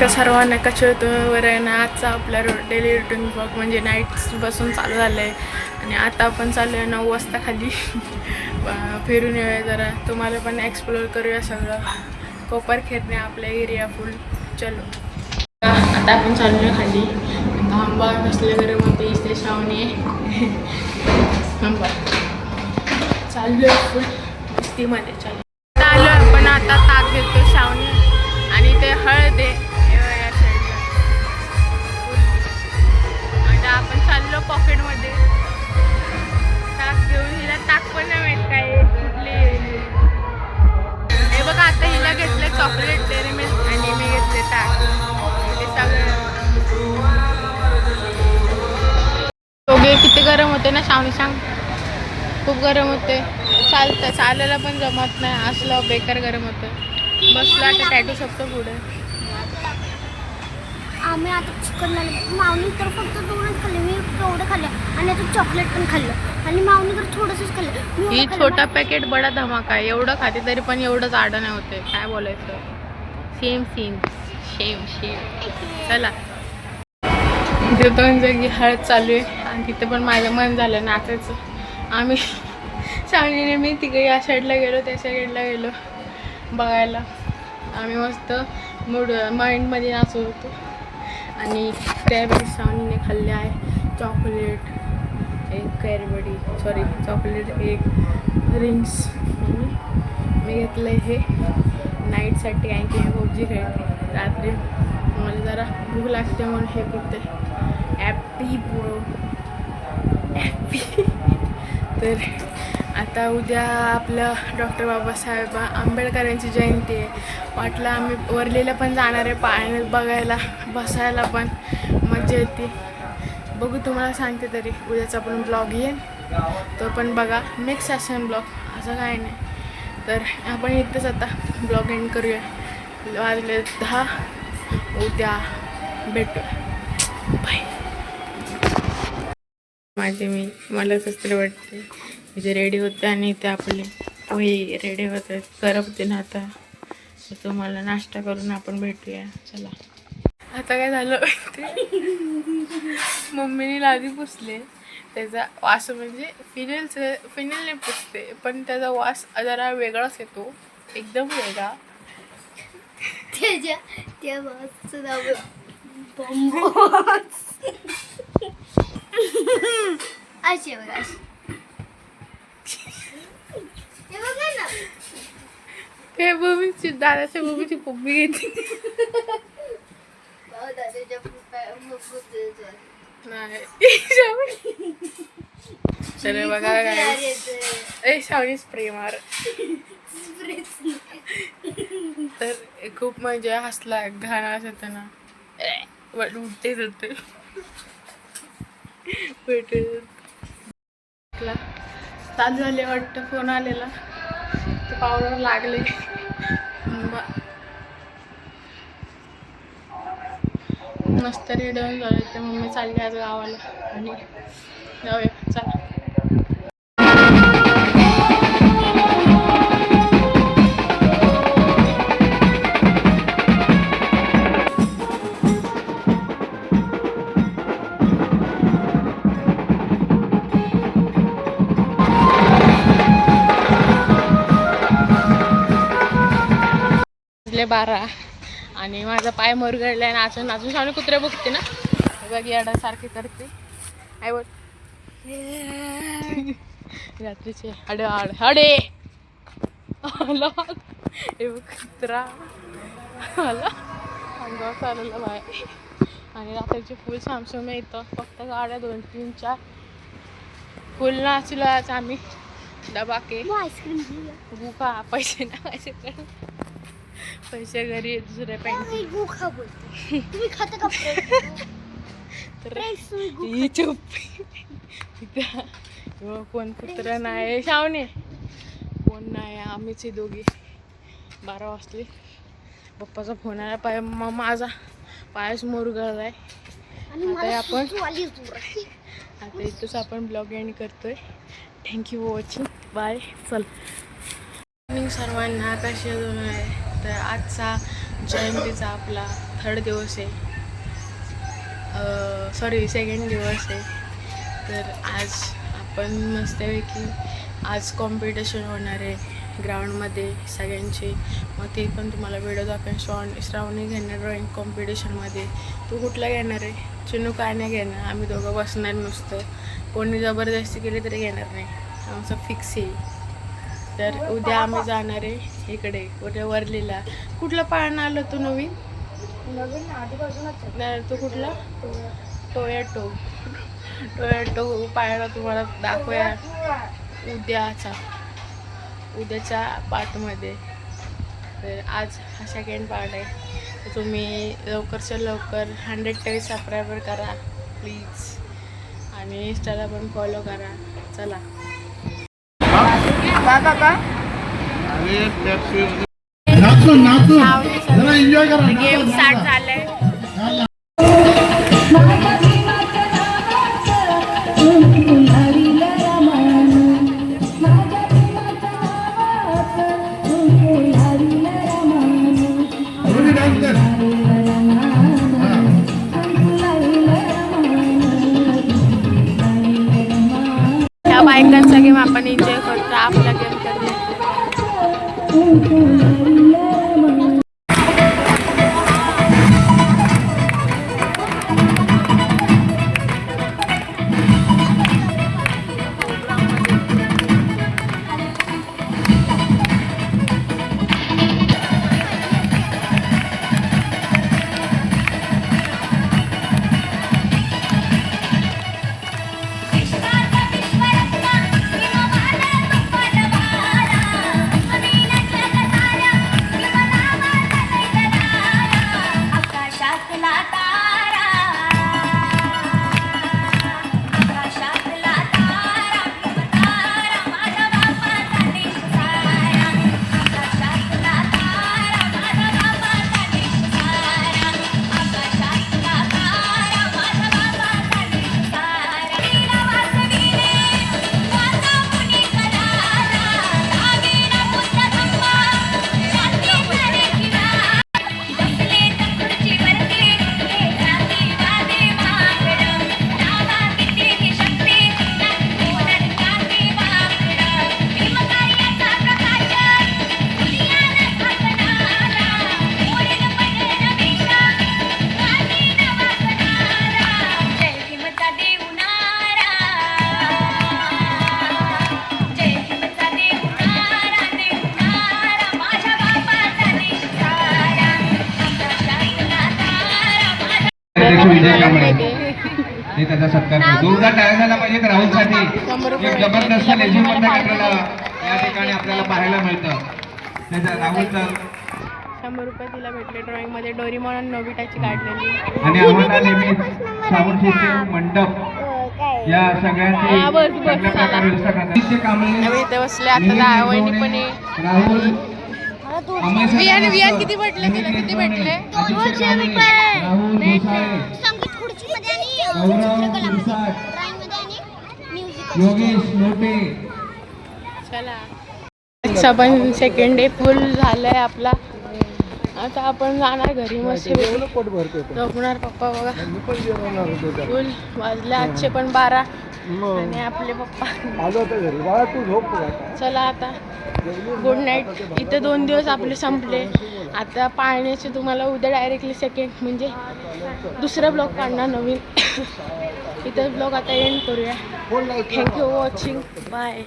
नमस्कार सर्वांना, कसे तुम्ही बरं आहे ना. आजचा आपला डेली रुटीन ब्लॉग म्हणजे नाईट्सपासून चालू झालं आहे आणि आता आपण चालू आहे 9 वाजता खाली फिरून येऊया जरा, तुम्हाला पण एक्सप्लोअर करूया सगळं कोपर खेरणे आपल्या एरिया फुल. चलो आता आपण चाललो आहे खाली. थांबा कसले गरम होते इथे श्रावणी थांबा चाललो आहे फुल मस्तीमध्ये. चालू आपण आता ताक घेतो श्रावणी आणि ते हळद आहे या साईडला आणि आपण चाललो पॉकेटमध्ये ताक घेऊन. हिला ताक पण नाही माहीत काय कुठली. हे बघा आता हिला घेतलं चॉकलेट डेअरी मिल्क आणि मी घेतले ताक. ते सगळं दोघे किती गरम होते ना श्रावणी सांग. खूप गरम होते, चालायला पण जमत नाही, असलं बेकार गरम होतं. बसला आता टॅटू शकतो पुढे. आम्ही आता चिकन मावनी तर फक्त 2च खाल्ले, मी तेवढं खाल्लं आणि आता चॉकलेट पण खाल्लं आणि मावनी तर थोडंसंच खाल्लं. ही छोटा पॅकेट बडा धमाका आहे. एवढं खाते तरी पण एवढंच आडं नाही होते. काय बोलायचं, सेम सीन शेम शेम. चला तिथे 2 जागी हळद चालू आहे आणि तिथे पण माझं मन झालं नाचायचं. आम्ही श्रावणीने मी तिकडे या साईडला गेलो त्या साईडला गेलो बघायला. आम्ही मस्त माइंडमध्ये नाचत होतो आणि त्यावेळी श्रावणीने खाल्ले आहे चॉकलेट एक कॅरबडी चॉकलेट एक रिंग्स आणि मी घेतलं आहे हे नाईटसाठी. कारण की हे पबजी खेळते रात्री, मला जरा भूक लागते म्हणून हे करते ॲपी पोळो ॲपी. तर आता उद्या आपलं डॉक्टर बाबासाहेब आंबेडकरांची जयंती आहे. वाटलं आम्ही वरलीला पण जाणार आहे पाण्यात बघायला, बसायला पण मजा येते. बघू तुम्हाला सांगते तरी उद्याचा पण ब्लॉग येईल तो पण बघा. मिक्स असेल ब्लॉग, असं काय नाही. तर आपण इथंच आता ब्लॉग एंड करूया. वाजले 10. उद्या भेटूया, बाय. मला कसं तरी वाटते इथे रेडी होते आणि इथे आपले पोहे रेडी होते करपते ना. आता तुम्हाला नाश्ता करून आपण भेटूया. चला आता काय झालं मम्मीने लादी पुसले, त्याचा वास म्हणजे फिनेलने पुसते पण त्याचा वास जरा वेगळाच येतो, एकदम वेगळा. त्या वासचं नाव अशी बघा ते भूमीची दादाच्या भूमीची पप्पी घेते नाही. तर बघा ए श्रावणी स्प्रे मार. तर खूप म्हणजे हसला घाणा असं ना उठते जाते चालू झाले वाटतं. फोन आलेला ते पावडर लागले. मस्त रेडी होऊन झाले ते मम्मी चालली आज गावाला आणि जाऊया. चला वाजले 12 आणि माझा पाय मुरगळलाय. नाचून नाचून श्रावणी कुत्रे बघते ना बघ याडासारखे करते. आय बघ रात्रीचे हडे हडे आला हे बघ कुत्रा आला अंगावर चालवला बाहेर. आणि रात्रीचे फुल सामसूम येतं, फक्त गाड्या 2, 3, 4 फुल नाचलाच आम्ही. डबा के भूका पैसे ना पैसे घरी दुसऱ्या पॅन्ट कोण कुत्र नाही श्रावणे कोण नाही, आम्हीच दोघी. 12 वाजले. पप्पाचा फोन आला, पाय माझा पायच मुरगळलाय. आता इथंच आपण ब्लॉग एंड करतोय. Thank you for watching, bye. चल सर्वांना कसे आहे. तर आजचा जयंतीचा आपला थर्ड दिवस आहे, सॉरी सेकंड दिवस आहे. तर आज आपण मस्तपैकी आज कॉम्पिटिशन होणार आहे ग्राउंडमध्ये सगळ्यांची. मग ते पण तुम्हाला व्हिडिओ दाखवेन. श्रावणी घेणार ड्रॉइंग कॉम्पिटिशनमध्ये. तू कुठला घेणार आहे? चिनू काय नाही घेणार, आम्ही दोघं बसणार नुसतं. कोणी जबरदस्ती केली तरी घेणार नाही, आमचं फिक्स आहे. तर उद्या आम्ही जाणार आहे इकडे उद्या वरलीला. कुठला पाळणा आलं तू नवीन? नाही, तो कुठला? टोयोटो पाळणा तुम्हाला दाखवूया उद्याच्या पार्टमध्ये. तर आज हा सेकंड पार्ट आहे. तर तुम्ही लवकरच्या लवकर 100K सबस्क्रायबर करा प्लीज, आणि इंस्टाला पण फॉलो करा. चला गेम स्टार्ट झालाय. या बायकांचा गेम आपण एन्जॉय करतो, आपला गेम करतो. विजय कांबळे हे त्याचा सत्कार करतो. जोरदार टाळ्या झाला पाहिजे राहुलसाठी. एक जबरदस्त लेझिमबद्ध आपल्याला या ठिकाणी आपल्याला पाहायला मिळतं. त्याचा राहुल तर 100 रुपये तिला भेटले ड्रॉइंग मध्ये. डोरीमॉन नोबिटाची काढलेली. आणि आम्हाला नेहमी साऊंड सिस्टीम मंडप या सगळ्यांची चांगल्या प्रकारे व्यवस्था करतात. आम्ही इथे बसले. आता वहिनी पण आहे. राहुल वियान किती भेटले तिला? किती भेटले? राहुल घोसाळे, संगीत खुर्चीमध्ये आणि गौरव चित्रकलामध्ये, गुरसाट, ड्रॉइंगमध्ये आणि म्युझिक. योगेश लोटे. चला आजचा पण सेकंड डे फुल झालाय आपला. आता आपण जाणार घरी मस्त झोपणार. पप्पा बघा फुल वाजले आजचे पण 12 आणि आपले पप्पा. चला आता गुड नाईट. इथे 2 दिवस आपले संपले. आता पाळण्याचे तुम्हाला उद्या डायरेक्टली सेकंड म्हणजे दुसरा ब्लॉग काढणार नवीन. इथं ब्लॉग आता एंड करूया. Thank you for watching. बाय.